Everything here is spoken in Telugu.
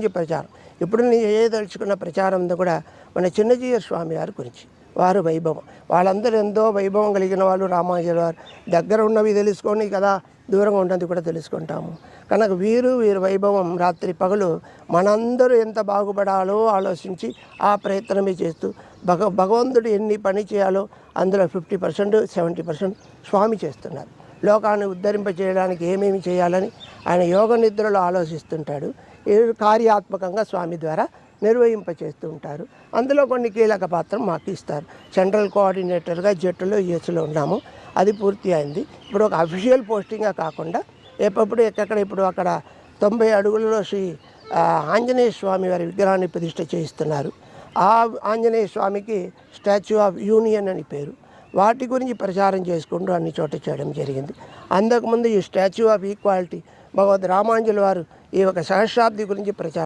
ప్రచారం ఇప్పుడు నేను చేయదలుచుకున్న ప్రచారం అంతా కూడా మన చిన్నజీయర్ స్వామి వారి గురించి. వారు వైభవం, వాళ్ళందరూ ఎంతో వైభవం కలిగిన వాళ్ళు. రామానుజుల వారు దగ్గర ఉన్నవి తెలుసుకొని కదా, దూరంగా ఉన్నది కూడా తెలుసుకుంటాము. కనుక వీరి వైభవం రాత్రి పగలు మనందరూ ఎంత బాగుపడాలో ఆలోచించి ఆ ప్రయత్నమే చేస్తూ భగవంతుడు ఎన్ని పని చేయాలో అందులో 50% 70% స్వామి చేస్తున్నారు. లోకాన్ని ఉద్ధరింప చేయడానికి ఏమేమి చేయాలని ఆయన యోగ నిద్రలో ఆలోచిస్తుంటాడు. కార్యాత్మకంగా స్వామి ద్వారా నిర్వహింపచేస్తూ ఉంటారు. అందులో కొన్ని కీలక పాత్ర మాకు ఇస్తారు. సెంట్రల్ కోఆర్డినేటర్గా జట్టులో యూఎస్లో ఉన్నాము. అది పూర్తి అయింది. ఇప్పుడు ఒక అఫీషియల్ పోస్టింగ్గా కాకుండా ఎప్పుడు ఎక్కడ ఇప్పుడు అక్కడ 90 అడుగులలో శ్రీ ఆంజనేయ స్వామి వారి విగ్రహాన్ని ప్రతిష్ఠ చేయిస్తున్నారు. ఆ ఆంజనేయ స్వామికి స్టాచ్యూ ఆఫ్ యూనియన్ అని పేరు. వాటి గురించి ప్రచారం చేసుకుంటూ అన్ని చోట చేయడం జరిగింది. అంతకుముందు ఈ స్టాచ్యూ ఆఫ్ ఈక్వాలిటీ భగవద్ రామానుజుల వారు ఈ ఒక సహస్రాబ్ది గురించి ప్రచారం